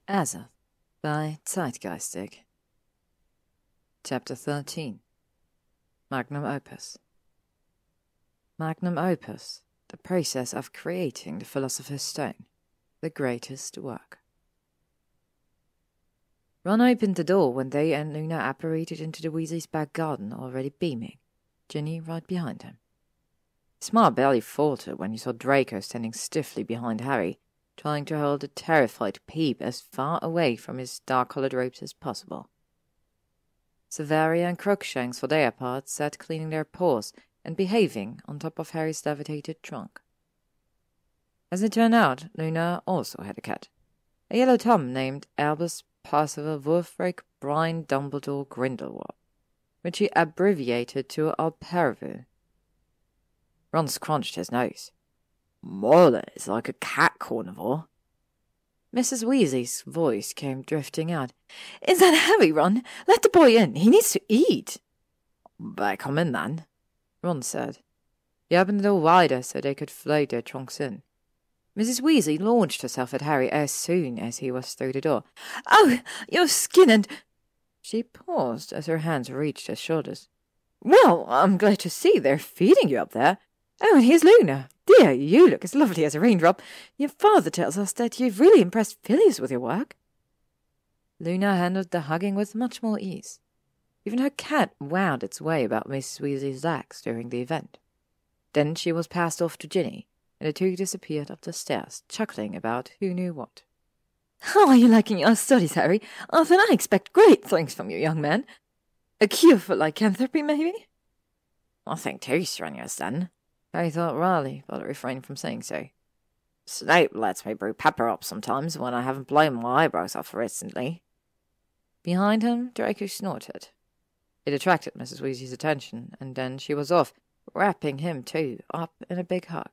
Azoth by Zeitgeistic. Chapter 13. Magnum Opus. Magnum Opus, the process of creating the Philosopher's Stone, the greatest work. Ron opened the door when they and Luna apparated into the Weasleys' back garden, already beaming, Ginny right behind him. His smile barely faltered when he saw Draco standing stiffly behind Harry, trying to hold a terrified Peep as far away from his dark-coloured robes as possible. Severia and Crookshanks, for their part, sat cleaning their paws and behaving on top of Harry's levitated trunk. As it turned out, Luna also had a cat, a yellow Tom named Albus Percival Wulfric Brian Dumbledore Grindelwald, which he abbreviated to Alpervu. Ron scrunched his nose. "Mother is like a cat carnivore." Mrs. Weasley's voice came drifting out. "Is that Harry, Ron? Let the boy in. He needs to eat." "Better come in, then," Ron said. He opened the door wider so they could float their trunks in. Mrs. Weasley launched herself at Harry as soon as he was through the door. "Oh, your skin and—" She paused as her hands reached his shoulders. "Well, I'm glad to see they're feeding you up there. Oh, and here's Luna. Dear, you look as lovely as a raindrop. Your father tells us that you've really impressed Phyllis with your work." Luna handled the hugging with much more ease. Even her cat wound its way about Mrs. Weasley's legs during the event. Then she was passed off to Ginny, and the two disappeared up the stairs, chuckling about who knew what. "How are you liking your studies, Harry? Arthur and I expect great things from you, young man. A cure for lycanthropy, maybe?" "Nothing too strenuous, then," Harry thought wryly, but refrained from saying so. "Snape lets me brew pepper up sometimes when I haven't blown my eyebrows off recently." Behind him, Draco snorted. It attracted Mrs. Weasley's attention, and then she was off, wrapping him, too, up in a big hug.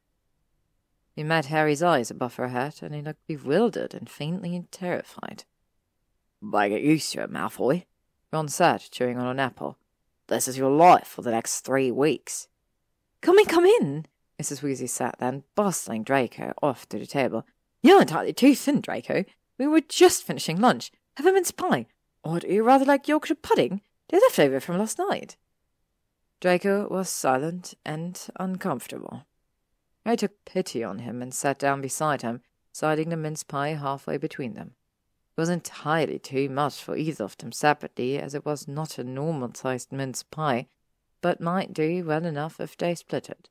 He met Harry's eyes above her head, and he looked bewildered and faintly terrified. "Better get used to it, Malfoy," Ron said, chewing on an apple. "This is your life for the next 3 weeks." Come in, Mrs. Weasley sat then, bustling Draco off to the table. "You're entirely too thin, Draco. We were just finishing lunch. Have a mince pie. Or do you rather like Yorkshire pudding? They're left over from last night." Draco was silent and uncomfortable. I took pity on him and sat down beside him, sliding the mince pie halfway between them. It was entirely too much for either of them separately, as it was not a normal-sized mince pie, but might do well enough if they split it.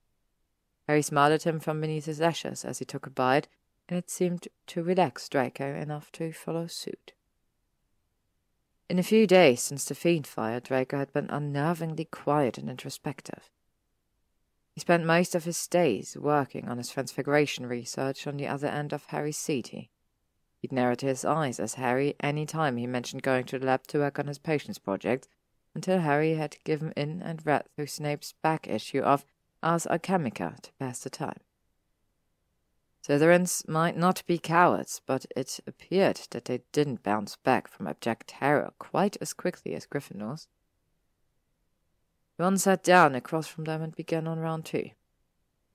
Harry smiled at him from beneath his lashes as he took a bite, and it seemed to relax Draco enough to follow suit. In a few days since the Fiend Fire, Draco had been unnervingly quiet and introspective. He spent most of his days working on his transfiguration research on the other end of Harry's city. He'd narrowed his eyes as Harry any time he mentioned going to the lab to work on his potions project, until Harry had given in and read through Snape's back issue of Ars Alchemica to pass the time. Slytherins might not be cowards, but it appeared that they didn't bounce back from abject terror quite as quickly as Gryffindors. Ron sat down across from them and began on round 2.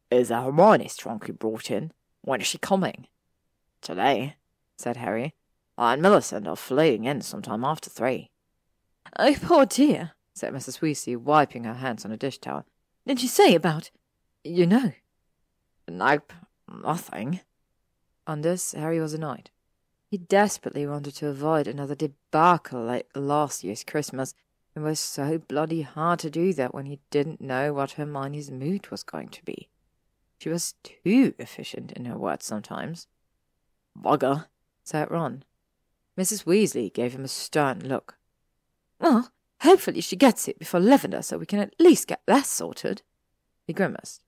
"Is that Hermione's trunk you brought in? When is she coming?" "Today," said Harry. "I and Millicent are fleeing in sometime after 3. "Oh, poor dear," said Mrs. Weasley, wiping her hands on a dish towel. "Did she say about, you know?" "Nope, nothing." On this, Harry was annoyed. He desperately wanted to avoid another debacle like last year's Christmas, and was so bloody hard to do that when he didn't know what Hermione's mood was going to be. She was too efficient in her words sometimes. "Bugger," said Ron. Mrs. Weasley gave him a stern look. "Well, hopefully she gets it before Lavender, so we can at least get that sorted." He grimaced.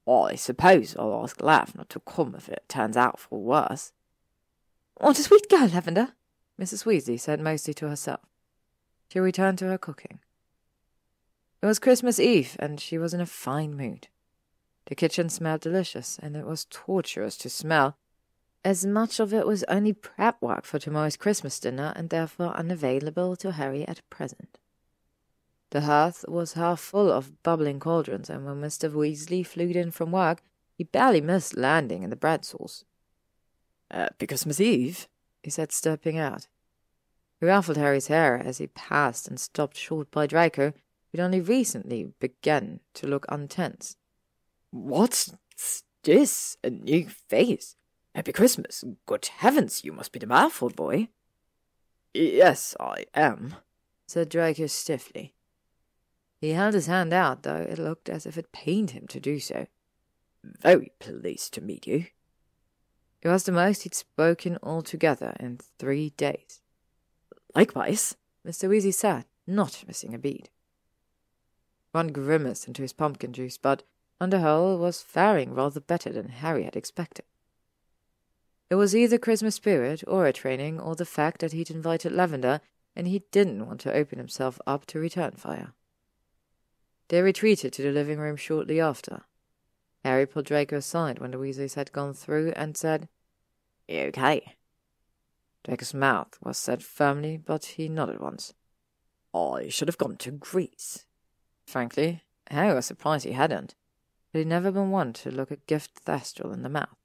"I suppose I'll ask Lav not to come if it turns out for worse." "What a sweet girl, Lavender," Mrs. Weasley said mostly to herself. She returned to her cooking. It was Christmas Eve, and she was in a fine mood. The kitchen smelled delicious, and it was torturous to smell, as much of it was only prep work for tomorrow's Christmas dinner and therefore unavailable to Harry at present. The hearth was half full of bubbling cauldrons, and when Mr. Weasley flew in from work, he barely missed landing in the bread sauce. "Happy Christmas Eve," he said, stepping out. He ruffled Harry's hair as he passed and stopped short by Draco, who'd only recently begun to look untense. "What's this? A new face? Happy Christmas. Good heavens, you must be the Malfoy boy." "Yes, I am," said Draco stiffly. He held his hand out, though it looked as if it pained him to do so. "Very pleased to meet you." It was the most he'd spoken altogether in 3 days. "Likewise," Mr. Weasley said, not missing a beat. Ron grimaced into his pumpkin juice, but on the whole was faring rather better than Harry had expected. It was either Christmas spirit or a training or the fact that he'd invited Lavender and he didn't want to open himself up to return fire. They retreated to the living room shortly after. Harry pulled Draco aside when the Weasleys had gone through and said, "You okay?" Draco's mouth was set firmly, but he nodded once. "I should have gone to Greece." Frankly, Harry was surprised he hadn't, but he'd never been one to look a gift Thestral in the mouth.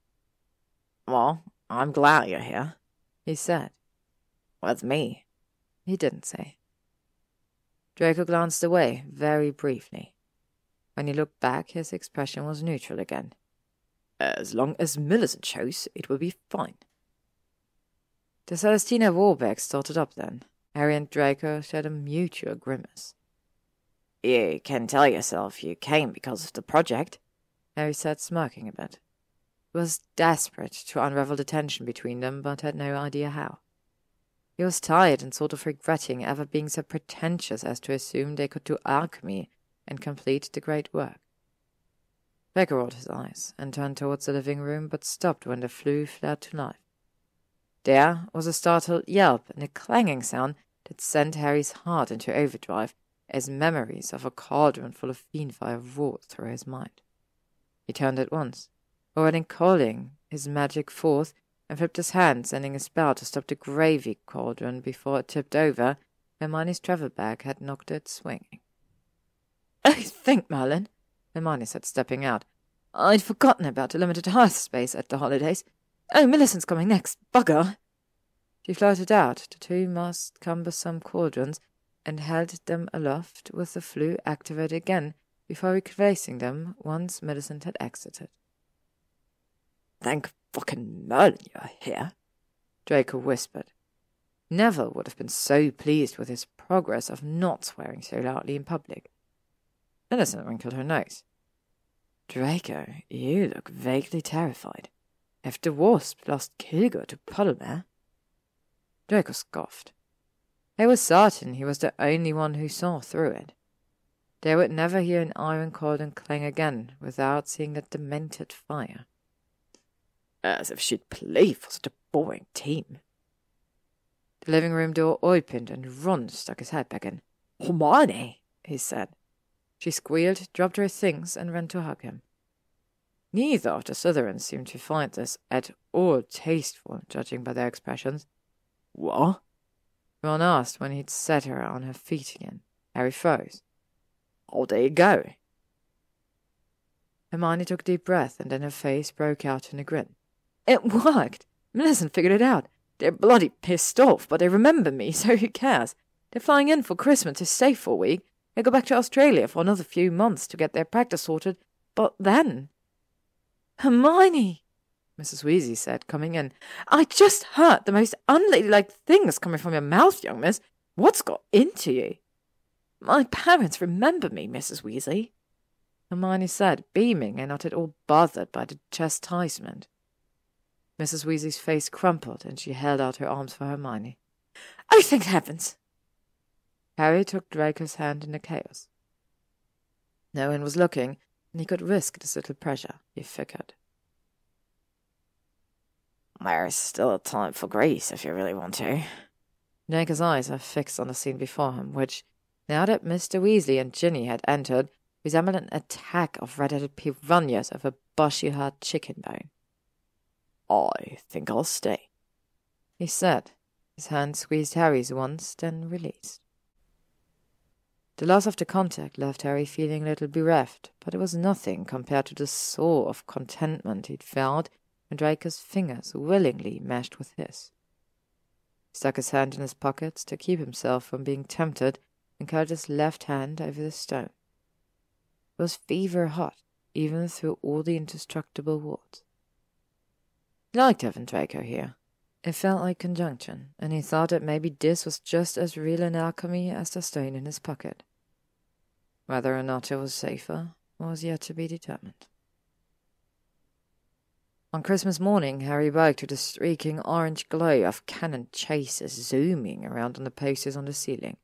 "Well, I'm glad you're here," he said. "With me." He didn't say. Draco glanced away very briefly. When he looked back, his expression was neutral again. "As long as Millicent shows, it will be fine." The Celestina Warbeck started up then. Harry and Draco shared a mutual grimace. "You can tell yourself you came because of the project," Harry said, smirking a bit. He was desperate to unravel the tension between them, but had no idea how. He was tired and sort of regretting ever being so pretentious as to assume they could do alchemy and complete the great work. Draco rolled his eyes and turned towards the living room, but stopped when the flue flared to life. There was a startled yelp and a clanging sound that sent Harry's heart into overdrive as memories of a cauldron full of fiendfire roared through his mind. He turned at once, already calling his magic forth, and flipped his hand, sending a spell to stop the gravy cauldron before it tipped over. Hermione's travel bag had knocked it swinging. "Oh, think, Merlin," Hermione said, stepping out. "I'd forgotten about the limited hearth space at the holidays. Oh, Millicent's coming next. Bugger." She floated out the 2 most cumbersome cauldrons and held them aloft with the flue activated again before replacing them once Millicent had exited. "Thank fucking Merlin you're here," Draco whispered. Neville would have been so pleased with his progress of not swearing so loudly in public. Millicent wrinkled her nose. "Draco, you look vaguely terrified. Have the wasp lost Kilgore to Puddlemere?" Draco scoffed. He was certain he was the only one who saw through it. They would never hear an iron cauldron clang again without seeing that demented fire. As if she'd play for such a boring team. The living room door opened and Ron stuck his head back in. "Hermione," he said. She squealed, dropped her things, and ran to hug him. Neither of the Slytherins seemed to find this at all tasteful, judging by their expressions. "What?" Ron asked when he'd set her on her feet again. Harry froze. "Oh, there you go." Hermione took a deep breath, and then her face broke out in a grin. "It worked! Millicent figured it out. They're bloody pissed off, but they remember me, so who cares? They're flying in for Christmas to stay for a week. They go back to Australia for another few months to get their practice sorted. But then—" "Hermione!" Mrs. Weasley said, coming in. "I just heard the most unladylike things coming from your mouth, young miss. What's got into you?" "My parents remember me, Mrs. Weasley," Hermione said, beaming and not at all bothered by the chastisement. Mrs. Weasley's face crumpled, and she held out her arms for Hermione. "Oh, thank heavens!" Harry took Draco's hand in the chaos. No one was looking, and he could risk this little pressure, he figured. "There's still time for Greece if you really want to." Draco's eyes were fixed on the scene before him, which, now that Mr. Weasley and Ginny had entered, resembled an attack of red-headed piranhas over bushy-haired chicken bone. "I think I'll stay," he said. His hand squeezed Harry's once, then released. The loss of the contact left Harry feeling a little bereft, but it was nothing compared to the soar of contentment he'd felt when Draco's fingers willingly meshed with his. stuck his hand in his pocket to keep himself from being tempted, and curled his left hand over the stone. It was fever hot, even through all the indestructible wards. He liked having Draco here. It felt like conjunction, and he thought that maybe this was just as real an alchemy as the stone in his pocket. Whether or not it was safer was yet to be determined. On Christmas morning, Harry woke to the streaking orange glow of cannon chasers zooming around on the posters on the ceiling,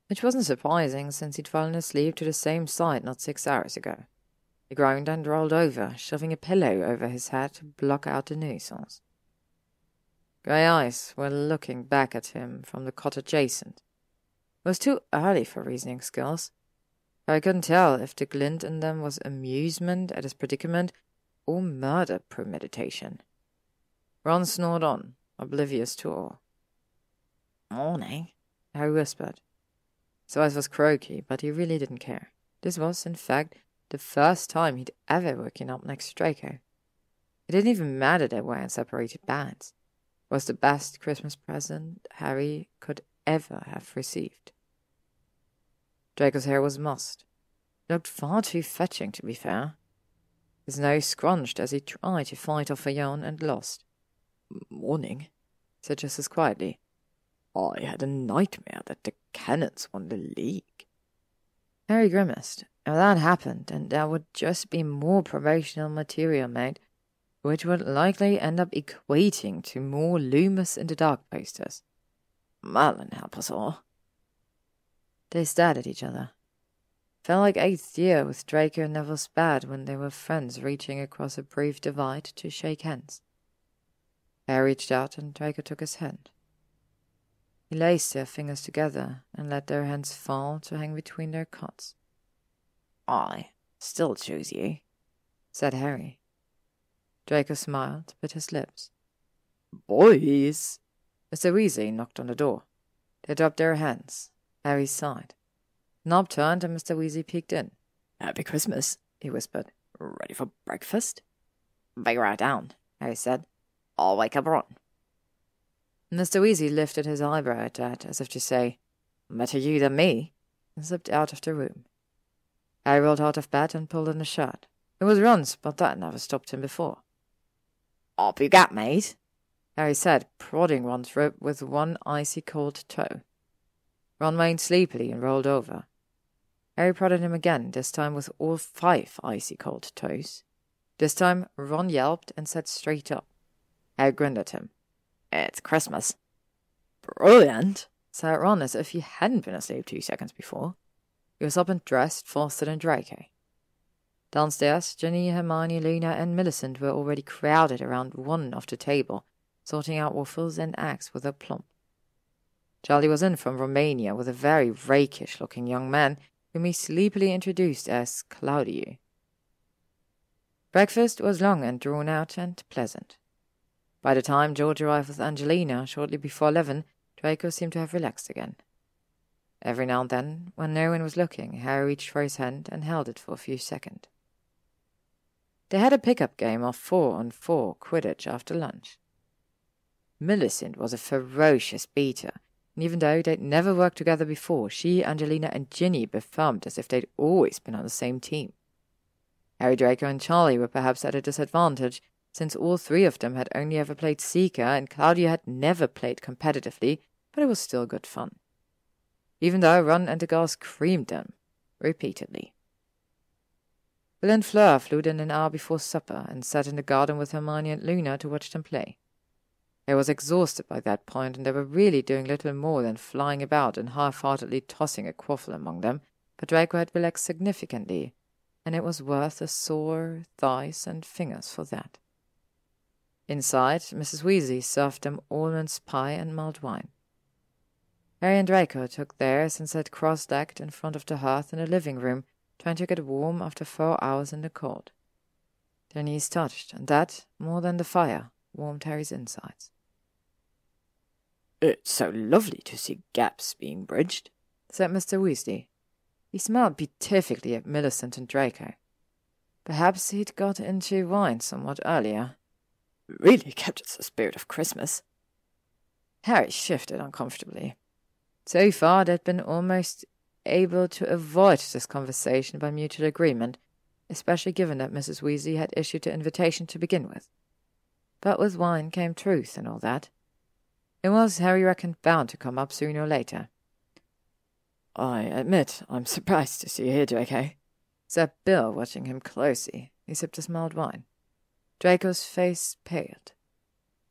which wasn't surprising since he'd fallen asleep to the same sight not 6 hours ago. He groaned and rolled over, shoving a pillow over his head to block out the nuisance. Grey eyes were looking back at him from the cot adjacent. It was too early for reasoning skills. I couldn't tell if the glint in them was amusement at his predicament or murder premeditation. Ron snored on, oblivious to all. "Morning," Harry whispered. His voice was croaky, but he really didn't care. This was, in fact, the first time he'd ever woken up next to Draco. It didn't even matter they were in separated beds. It was the best Christmas present Harry could ever have received. Draco's hair was mussed. It looked far too fetching, to be fair. His nose scrunched as he tried to fight off a yawn and lost. "Morning," he said just as quietly. "I had a nightmare that the Cannons won the league." Harry grimaced. If that happened, then there would just be more promotional material made, which would likely end up equating to more Loomis in the Dark posters. "Merlin help us all." They stared at each other. Felt like 8th year with Draco and Neville Spad when they were friends reaching across a brief divide to shake hands. Harry reached out and Draco took his hand. He laced their fingers together and let their hands fall to hang between their cots. "I still choose you," said Harry. Draco smiled, bit his lips. "Boys!" Mr. Weasley knocked on the door. They dropped their hands. Harry sighed. Knob turned and Mr. Weasley peeked in. "Happy Christmas," he whispered. "Ready for breakfast?" "Be right down," Harry said. "I'll wake up Ron." Mr. Weasley lifted his eyebrow at that, as if to say, "Better you than me," and slipped out of the room. Harry rolled out of bed and pulled on the shirt. It was Ron's, but that never stopped him before. "Up you got, mate," Harry said, prodding Ron's rib with one icy-cold toe. Ron moaned sleepily and rolled over. Harry prodded him again, this time with all 5 icy-cold toes. This time Ron yelped and sat straight up. Harry grinned at him. "It's Christmas." "Brilliant," said Ron as if he hadn't been asleep 2 seconds before. He was up and dressed faster than Draco. Downstairs, Ginny, Hermione, Luna, and Millicent were already crowded around one of the table, sorting out waffles and eggs with a plump. Charlie was in from Romania with a very rakish-looking young man whom he sleepily introduced as Claudio. Breakfast was long and drawn-out and pleasant. By the time George arrived with Angelina shortly before 11, Draco seemed to have relaxed again. Every now and then, when no one was looking, Harry reached for his hand and held it for a few seconds. They had a pick-up game of 4-on-4 Quidditch after lunch. Millicent was a ferocious beater, and even though they'd never worked together before, she, Angelina, and Ginny performed as if they'd always been on the same team. Harry, Draco, and Charlie were perhaps at a disadvantage, since all 3 of them had only ever played Seeker, and Claudia had never played competitively, but it was still good fun. Even though Ron and the girls creamed them, repeatedly. Bill and Fleur flew in an hour before supper, and sat in the garden with Hermione and Luna to watch them play. Harry was exhausted by that point, and they were really doing little more than flying about and half-heartedly tossing a quaffle among them, but Draco had relaxed significantly, and it was worth the sore thighs and fingers for that. Inside, Mrs. Weasley served them almonds pie and mulled wine. Harry and Draco took theirs and sat cross-legged in front of the hearth in the living room, trying to get warm after 4 hours in the cold. Their knees touched, and that, more than the fire, warmed Harry's insides. "It's so lovely to see gaps being bridged," said Mr. Weasley. He smiled beatifically at Millicent and Draco. Perhaps he'd got into wine somewhat earlier. "Really captures the spirit of Christmas." Harry shifted uncomfortably. So far, they'd been almost able to avoid this conversation by mutual agreement, especially given that Mrs. Weasley had issued the invitation to begin with. But with wine came truth and all that. It was, Harry reckoned, bound to come up sooner or later. I admit I'm surprised to see you here, Draco, said Bill, watching him closely. He sipped his mild wine. Draco's face paled.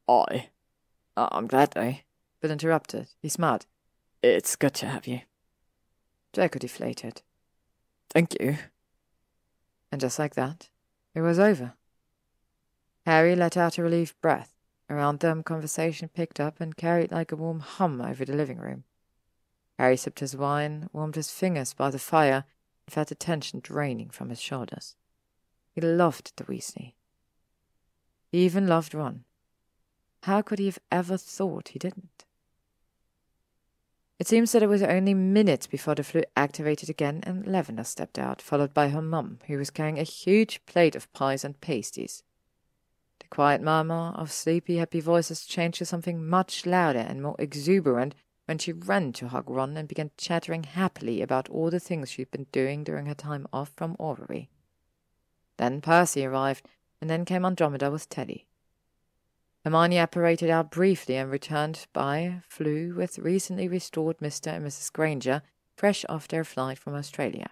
I'm glad, though. Bill interrupted. He smiled. It's good to have you. Draco deflated. Thank you. And just like that, it was over. Harry let out a relieved breath. Around them, conversation picked up and carried like a warm hum over the living room. Harry sipped his wine, warmed his fingers by the fire, and felt the tension draining from his shoulders. He loved the Weasley. He even loved Ron. How could he have ever thought he didn't? It seems that it was only minutes before the flute activated again and Lavender stepped out, followed by her mum, who was carrying a huge plate of pies and pasties. The quiet murmur of sleepy, happy voices changed to something much louder and more exuberant when she ran to hug Ron and began chattering happily about all the things she'd been doing during her time off from Orrery. Then Percy arrived, and then came Andromeda with Teddy. Hermione apparated out briefly and returned by Floo with recently restored Mr. and Mrs. Granger, fresh off their flight from Australia.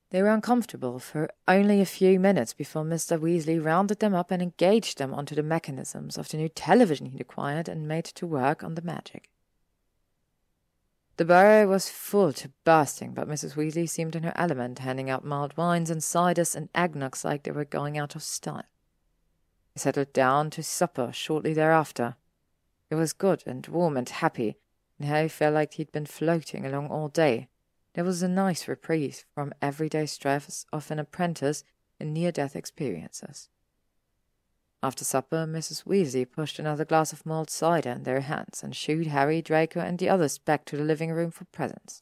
They were uncomfortable for only a few minutes before Mr. Weasley rounded them up and engaged them onto the mechanisms of the new television he'd acquired and made to work on the magic. The burrow was full to bursting, but Mrs. Weasley seemed in her element, handing out mild wines and ciders and eggnogs like they were going out of style. They settled down to supper shortly thereafter. It was good and warm and happy, and Harry felt like he'd been floating along all day. There was a nice reprieve from everyday stress of an apprentice in near-death experiences. After supper, Mrs. Weasley pushed another glass of mulled cider in their hands and shooed Harry, Draco, and the others back to the living room for presents.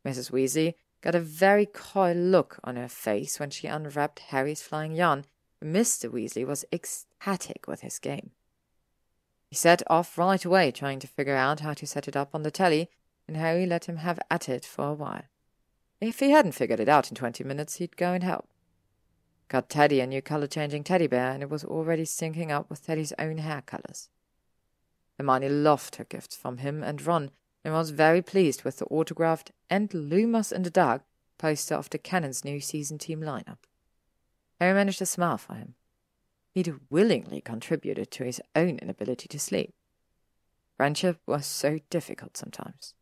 Mrs. Weasley got a very coy look on her face when she unwrapped Harry's flying yarn. Mr. Weasley was ecstatic with his game. He set off right away trying to figure out how to set it up on the telly, and Harry let him have at it for a while. If he hadn't figured it out in 20 minutes, he'd go and help. Got Teddy a new color-changing teddy bear, and it was already syncing up with Teddy's own hair colors. Hermione loved her gifts from him and Ron, and was very pleased with the autographed "And Lumos in the Dark" poster of the Cannon's new season team lineup. Harry managed to smile for him. He'd willingly contributed to his own inability to sleep. Friendship was so difficult sometimes.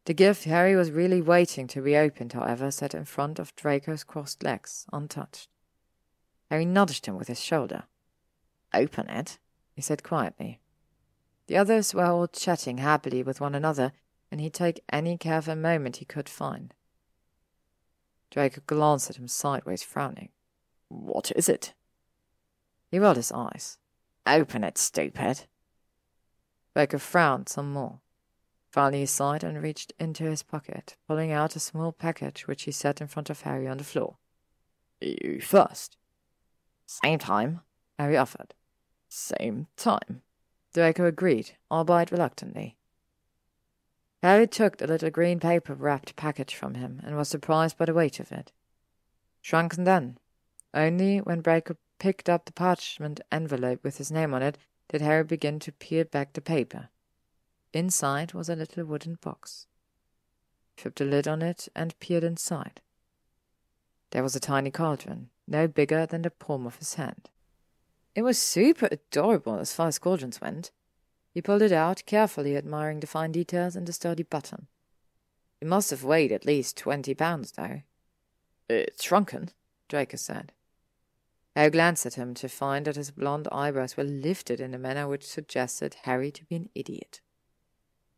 The gift Harry was really waiting to be opened, however, sat in front of Draco's crossed legs, untouched. Harry nudged him with his shoulder. "Open it," he said quietly. The others were all chatting happily with one another, and he'd take any careful moment he could find. Draco glanced at him sideways, frowning. "What is it?" He rolled his eyes. "Open it, stupid." Draco frowned some more. Finally he sighed and reached into his pocket, pulling out a small package which he set in front of Harry on the floor. "You first." "Same time," Harry offered. "Same time," Draco agreed, albeit reluctantly. Harry took the little green paper-wrapped package from him and was surprised by the weight of it. Shrunken then. Only when Draco picked up the parchment envelope with his name on it did Harry begin to peel back the paper. Inside was a little wooden box. He flipped the lid on it and peered inside. There was a tiny cauldron, no bigger than the palm of his hand. It was super adorable as far as cauldrons went. He pulled it out, carefully admiring the fine details and the sturdy bottom. It must have weighed at least 20 pounds, though. "It's shrunken," Draco said. Harry glanced at him to find that his blonde eyebrows were lifted in a manner which suggested Harry to be an idiot.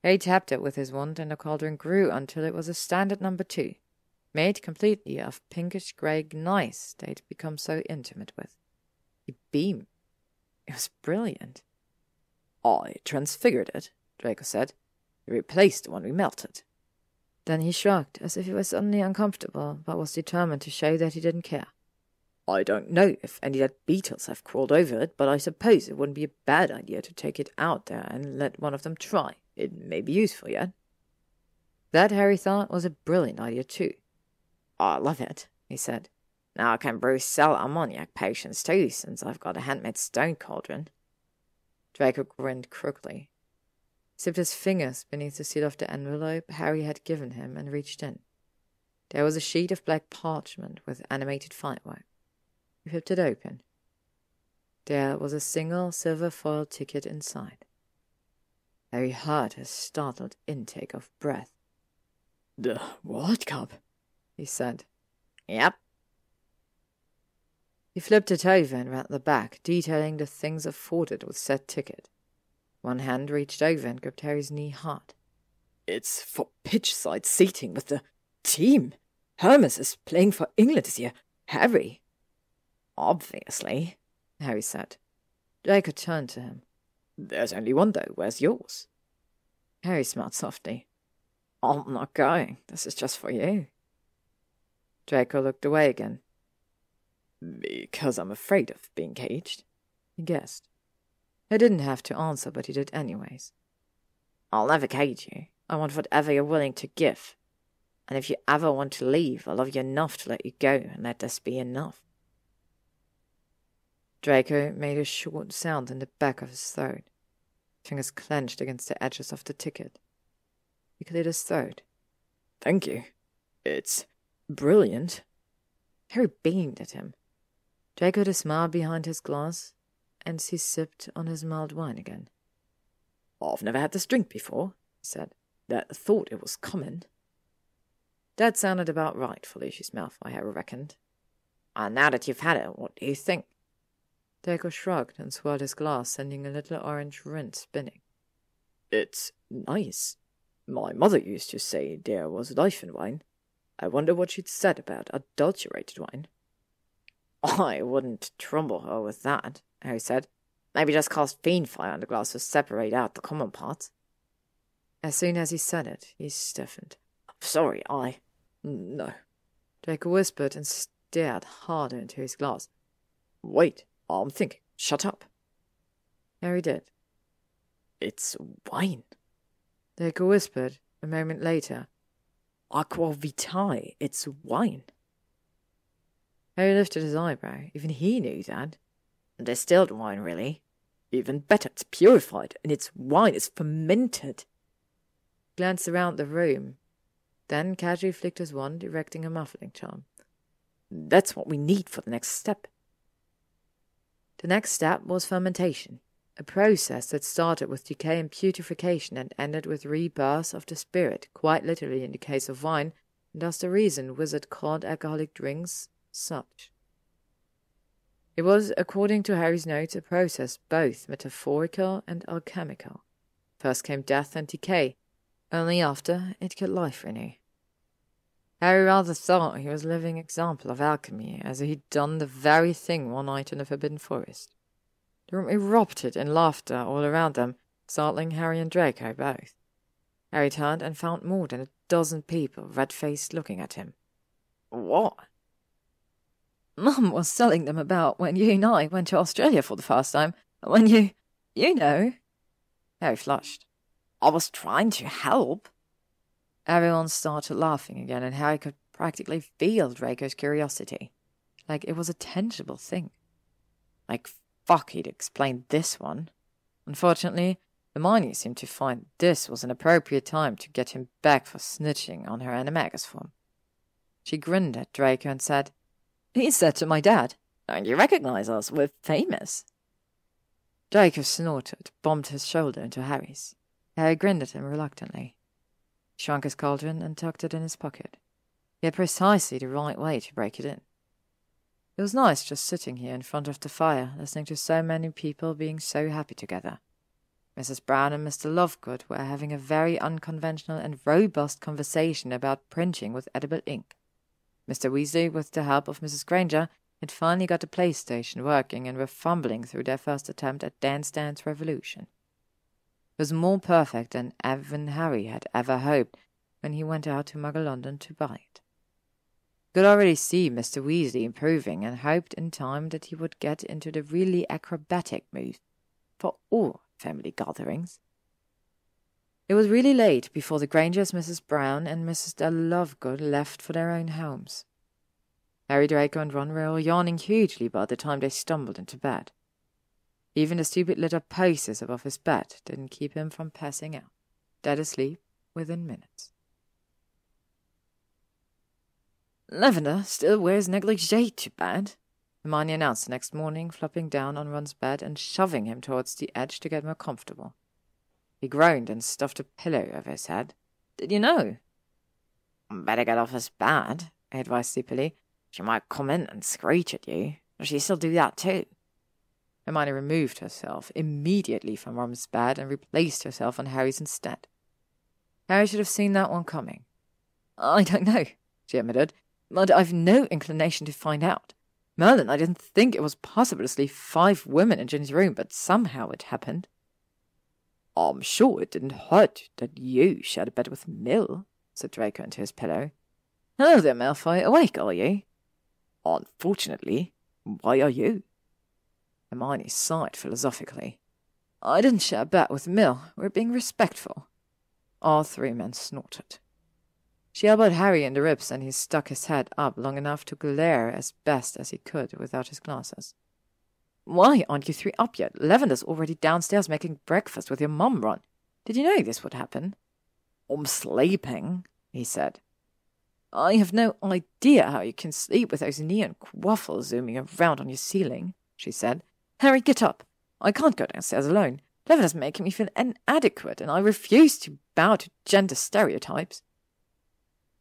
Harry tapped it with his wand, and the cauldron grew until it was a standard number 2, made completely of pinkish-grey gneiss they'd become so intimate with. He beamed. It was brilliant. "I transfigured it," Draco said. "You replaced the one we melted." Then he shrugged, as if he was suddenly uncomfortable, but was determined to show that he didn't care. I don't know if any dead beetles have crawled over it, but I suppose it wouldn't be a bad idea to take it out there and let one of them try. It may be useful yet. That, Harry thought, was a brilliant idea too. I love it, he said. Now I can brew cell ammoniac potions too, since I've got a handmade stone cauldron. Draco grinned crookedly. He slipped his fingers beneath the seal of the envelope Harry had given him and reached in. There was a sheet of black parchment with animated firework. He flipped it open. There was a single silver foil ticket inside. Harry heard his startled intake of breath. "The World Cup?" he said. "Yep." He flipped it over and read the back, detailing the things afforded with said ticket. One hand reached over and gripped Harry's knee hard. "It's for pitch-side seating with the team. Hermes is playing for England this year. Harry." "Obviously," Harry said. Draco turned to him. "There's only one, though. Where's yours?" Harry smiled softly. "I'm not going. This is just for you." Draco looked away again. "Because I'm afraid of being caged," he guessed. He didn't have to answer, but he did anyways. "I'll never cage you. I want whatever you're willing to give. And if you ever want to leave, I love you enough to let you go, and let this be enough." Draco made a short sound in the back of his throat. His fingers clenched against the edges of the ticket. He cleared his throat. "Thank you. It's brilliant." Harry beamed at him. Draco had a smile behind his glass, and he sipped on his mild wine again. "I've never had this drink before," he said. "That thought it was common." That sounded about right for Lucius Malfoy, Harry reckoned. "And now that you've had it, what do you think?" Draco shrugged and swirled his glass, sending a little orange rinse spinning. "It's nice. My mother used to say there was life in wine. I wonder what she'd said about adulterated wine." "I wouldn't trouble her with that," Harry said. "Maybe just cast fiend fire on the glass to separate out the common parts." As soon as he said it, he stiffened. "Sorry, No." Draco whispered and stared harder into his glass. "Wait, I'm thinking. Shut up." Harry did. "It's wine." Draco whispered a moment later. "Aqua vitae. It's wine." Harry lifted his eyebrow. Even he knew that. "Distilled wine, really? Even better, it's purified, and it's wine. It's fermented." He glanced around the room, then casually flicked his wand, erecting a muffling charm. "That's what we need for the next step." The next step was fermentation, a process that started with decay and putrefaction and ended with rebirth of the spirit, quite literally in the case of wine, and thus the reason wizards called alcoholic drinks such. It was, according to Harry's notes, a process both metaphorical and alchemical. First came death and decay, only after it could life renew. Harry rather thought he was a living example of alchemy, as he'd done the very thing one night in the Forbidden Forest. The room erupted in laughter all around them, startling Harry and Draco both. Harry turned and found more than a dozen people, red-faced, looking at him. "What?" "Mum was telling them about when you and I went to Australia for the first time, when you know." Harry flushed. "I was trying to help." Everyone started laughing again, and Harry could practically feel Draco's curiosity, like it was a tangible thing. Like fuck he'd explained this one. Unfortunately, Hermione seemed to find this was an appropriate time to get him back for snitching on her animagus form. She grinned at Draco and said, "He said to my dad, 'Don't you recognize us? We're famous.'" Draco snorted, bumped his shoulder into Harry's. Harry grinned at him reluctantly. He shrunk his cauldron and tucked it in his pocket. He had precisely the right way to break it in. It was nice just sitting here in front of the fire, listening to so many people being so happy together. Mrs. Brown and Mr. Lovegood were having a very unconventional and robust conversation about printing with edible ink. Mr. Weasley, with the help of Mrs. Granger, had finally got the PlayStation working and were fumbling through their first attempt at Dance Dance Revolution. It was more perfect than even Harry had ever hoped when he went out to Muggle London to buy it. Could already see Mr. Weasley improving and hoped in time that he would get into the really acrobatic mood for all family gatherings. It was really late before the Grangers, Mrs. Brown, and Mrs. Lovegood left for their own homes. Harry, Draco, and Ron were all yawning hugely by the time they stumbled into bed. Even the stupid little posters above his bed didn't keep him from passing out, dead asleep within minutes. "Lavender still wears negligee to bed," Hermione announced the next morning, flopping down on Ron's bed and shoving him towards the edge to get more comfortable. He groaned and stuffed a pillow over his head. "Did you know?" "Better get off his bed," he advised sleepily. "She might come in and screech at you. Does she still do that too?" Hermione removed herself immediately from Ron's bed and replaced herself on Harry's instead. Harry should have seen that one coming. "I don't know," she admitted, "but I've no inclination to find out. Merlin, I didn't think it was possible to sleep 5 women in Ginny's room, but somehow it happened." "I'm sure it didn't hurt that you shared a bed with Mill," said Draco into his pillow. "Hello there, Malfoy. Awake, are you?" "Unfortunately. Why are you?" Hermione sighed philosophically. "I didn't share a bed with Mill. We're being respectful." All 3 men snorted. She elbowed Harry in the ribs, and he stuck his head up long enough to glare as best as he could without his glasses. "Why aren't you 3 up yet? Lavender's already downstairs making breakfast with your mum, Ron. Did you know this would happen?" "I'm sleeping," he said. "I have no idea how you can sleep with those neon quaffles zooming around on your ceiling," she said. "Harry, get up. I can't go downstairs alone. Lavender's making me feel inadequate, and I refuse to bow to gender stereotypes."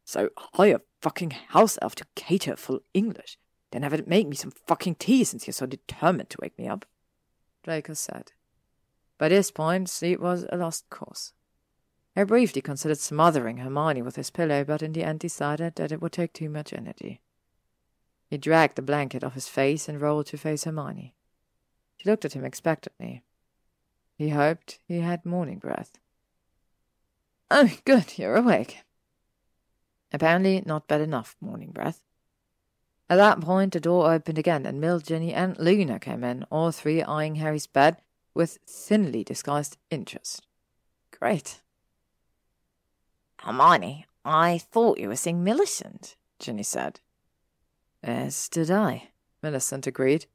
"So hire a fucking house elf to cater full English. Then have it make me some fucking tea since you're so determined to wake me up," Draco said. By this point, sleep was a lost cause. Harry briefly considered smothering Hermione with his pillow, but in the end decided that it would take too much energy. He dragged the blanket off his face and rolled to face Hermione. She looked at him expectantly. He hoped he had morning breath. "Oh, good, you're awake." Apparently not bad enough morning breath. At that point, the door opened again, and Mill, Ginny, and Luna came in, all 3 eyeing Harry's bed with thinly disguised interest. "Great." "Hermione, I thought you were seeing Millicent," Ginny said. "As did I," Millicent agreed.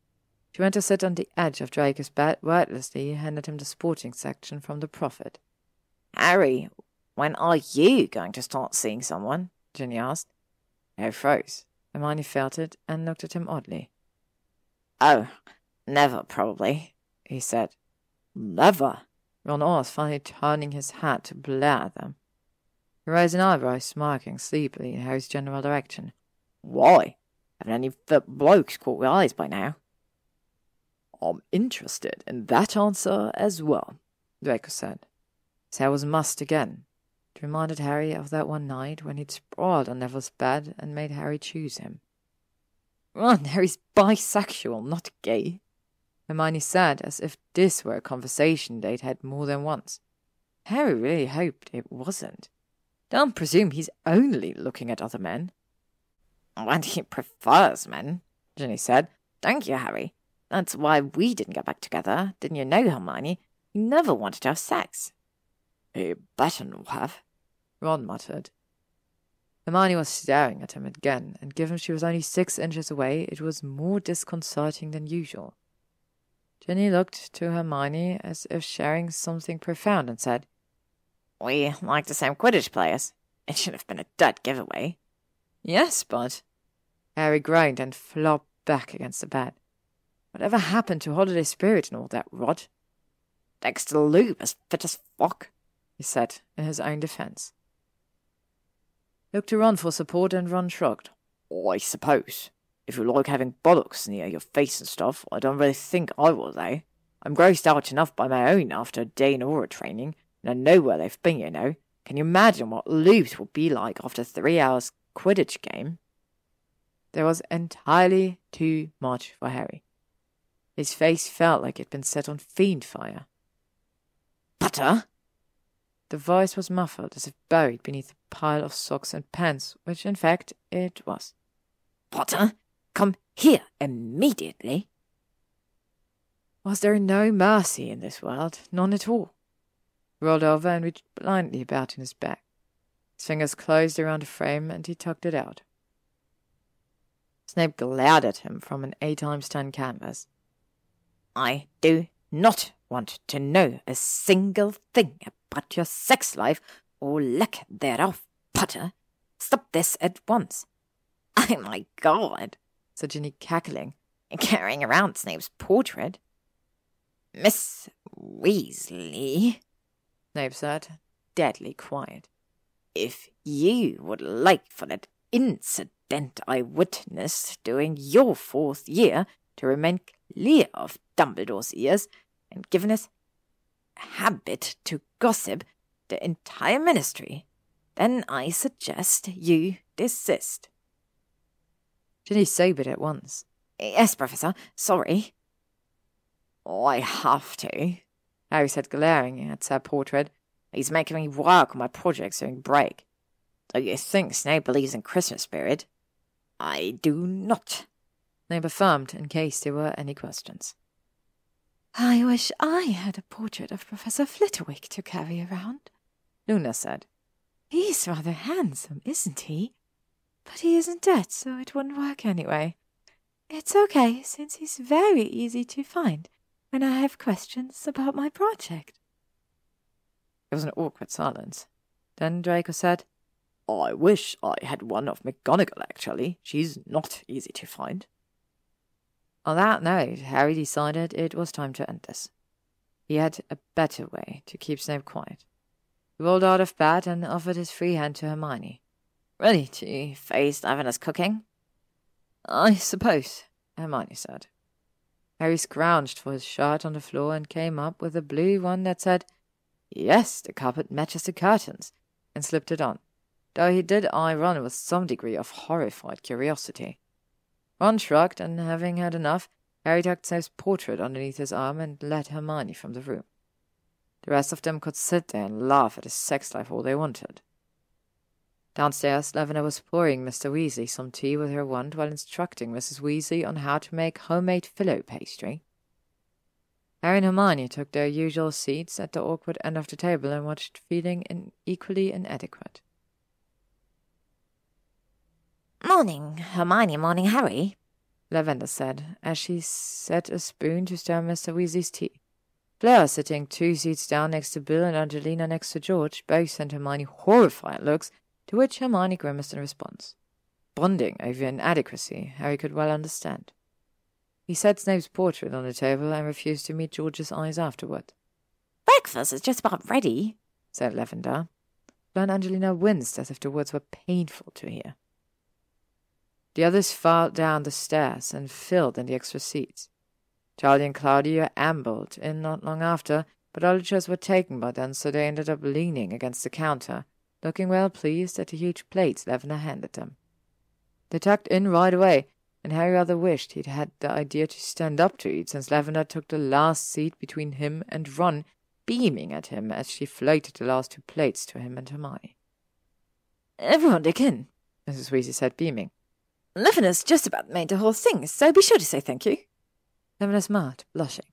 She went to sit on the edge of Draco's bed, wordlessly handed him the sporting section from the Prophet. "Harry, when are you going to start seeing someone?" Ginny asked. Harry froze. Hermione felt it and looked at him oddly. "Oh, never, probably," he said. "Never?" Ron asked, finally turning his head to blare at them. He raised an eyebrow, smirking sleepily in Harry's general direction. "Why? Haven't any fit blokes caught your eyes by now?" "I'm interested in that answer as well," Draco said. His hair was mussed again. It reminded Harry of that one night when he'd sprawled on Neville's bed and made Harry choose him. "Ron, Harry's bisexual, not gay," Hermione said, as if this were a conversation they'd had more than once. Harry really hoped it wasn't. "Don't presume he's only looking at other men." "When he prefers men," Ginny said. "Thank you, Harry. That's why we didn't get back together. Didn't you know, Hermione? He never wanted to have sex." "He better not have," Ron muttered. Hermione was staring at him again, and given she was only 6 inches away, it was more disconcerting than usual. Ginny looked to Hermione as if sharing something profound and said, "We like the same Quidditch players. It should have been a dead giveaway." "Yes, but—" Harry groaned and flopped back against the bed. Whatever happened to holiday spirit and all that rot? "Dexter Loop is fit as fuck," he said in his own defence. Looked to Ron for support, and Ron shrugged. "I suppose. If you like having bollocks near your face and stuff, I don't really think I will, though. I'm grossed out enough by my own after a day in aura training, and I know where they've been, you know. Can you imagine what loops would be like after 3 hours Quidditch game?" There was entirely too much for Harry. His face felt like it'd been set on fiend fire. "Butter?" The voice was muffled, as if buried beneath a pile of socks and pants, which in fact it was. Potter, come here immediately." Was there no mercy in this world? None at all. He rolled over and reached blindly about in his bag. His fingers closed around a frame, and he tugged it out. Snape glared at him from an 8x10 canvas. "I do not want to know a single thing about your sex life or lack thereof, Potter. Stop this at once." "Oh my God," said Ginny, cackling and carrying around Snape's portrait. "Miss Weasley," Snape said, deadly quiet, "if you would like for that incident I witnessed during your 4th year to remain clear of Dumbledore's ears, and given his habit to gossip the entire ministry, then I suggest you desist." Ginny sobered at once. "Yes, Professor, sorry." "I have to," Harry said, glaring at her portrait. "He's making me work on my projects during break. Do you think Snape believes in Christmas spirit?" "I do not," Snape affirmed, in case there were any questions. "I wish I had a portrait of Professor Flitwick to carry around," Luna said. "He's rather handsome, isn't he? But he isn't dead, so it wouldn't work anyway. It's okay, since he's very easy to find when I have questions about my project." There was an awkward silence. Then Draco said, "I wish I had one of McGonagall, actually. She's not easy to find." On that note, Harry decided it was time to end this. He had a better way to keep Snape quiet. He rolled out of bed and offered his free hand to Hermione. "Ready to face Lavender's cooking?" "I suppose," Hermione said. Harry scrounged for his shirt on the floor and came up with a blue one that said, "Yes, the carpet matches the curtains," and slipped it on, though he did eye Ron with some degree of horrified curiosity. Ron shrugged, and having had enough, Harry tucked Snape's portrait underneath his arm and led Hermione from the room. The rest of them could sit there and laugh at his sex life all they wanted. Downstairs, Lavender was pouring Mr. Weasley some tea with her wand while instructing Mrs. Weasley on how to make homemade filo pastry. Harry and Hermione took their usual seats at the awkward end of the table and watched, feeling equally inadequate. "Morning, Hermione, morning, Harry," Lavender said, as she set a spoon to stir Mr. Weasley's tea. Blair, sitting 2 seats down next to Bill and Angelina next to George, both sent Hermione horrified looks, to which Hermione grimaced in response. Bonding over inadequacy, Harry could well understand. He set Snape's portrait on the table and refused to meet George's eyes afterward. "Breakfast is just about ready," said Lavender. Blair and Angelina winced as if the words were painful to hear. The others filed down the stairs and filled in the extra seats. Charlie and Claudia ambled in not long after, but all the chairs were taken by then, so they ended up leaning against the counter, looking well pleased at the huge plates Lavender handed them. They tucked in right away, and Harry rather wished he'd had the idea to stand up to eat, since Lavender took the last seat between him and Ron, beaming at him as she floated the last 2 plates to him and Hermione. "Everyone dig in," Mrs. Weasley said, beaming. "Lavender's just about made the whole thing, so be sure to say thank you." Lavender smiled, blushing.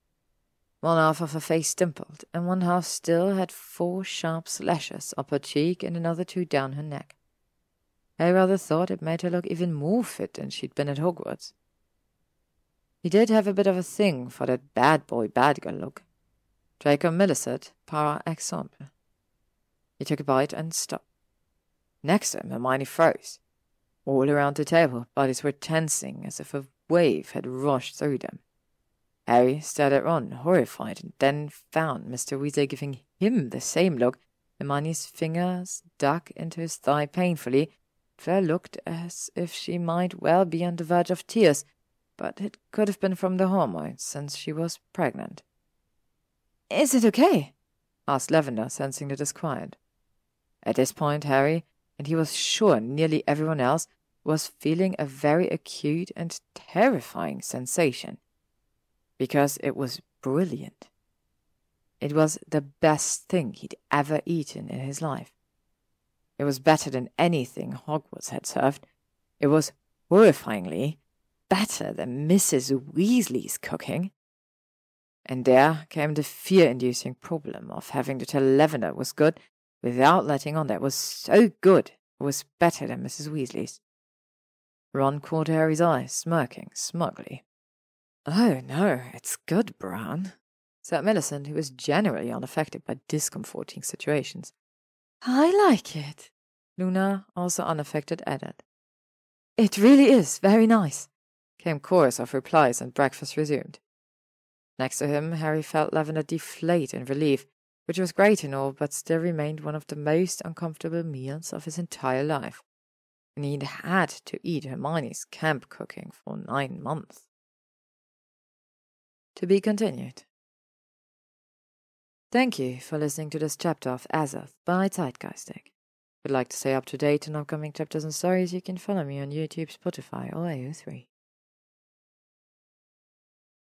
One half of her face dimpled, and one half still had 4 sharp slashes up her cheek and another 2 down her neck. Harry rather thought it made her look even more fit than she'd been at Hogwarts. He did have a bit of a thing for that bad boy, bad girl look. Draco Millicent, par exemple. He took a bite and stopped. Next to him, Hermione froze. All around the table, bodies were tensing as if a wave had rushed through them. Harry stared at Ron, horrified, and then found Mr. Weasley giving him the same look. Hermione's fingers dug into his thigh painfully. Claire looked as if she might well be on the verge of tears, but it could have been from the hormones, since she was pregnant. "Is it okay?" asked Lavender, sensing the disquiet. At this point, Harry, and he was sure nearly everyone else, was feeling a very acute and terrifying sensation. Because it was brilliant. It was the best thing he'd ever eaten in his life. It was better than anything Hogwarts had served. It was horrifyingly better than Mrs. Weasley's cooking. And there came the fear-inducing problem of having to tell Lavender it was good without letting on that it was so good it was better than Mrs. Weasley's. Ron caught Harry's eye, smirking smugly. "Oh, no, it's good, Brown," said Millicent, who was generally unaffected by discomforting situations. "I like it," Luna, also unaffected, added. "It really is very nice," came chorus of replies, and breakfast resumed. Next to him, Harry felt Lavender deflate in relief, which was great and all, but still remained one of the most uncomfortable meals of his entire life. And he'd had to eat Hermione's camp cooking for 9 months. To be continued. Thank you for listening to this chapter of Azoth by Zeitgeistic. If you'd like to stay up to date on upcoming chapters and stories, you can follow me on YouTube, Spotify, or AO3.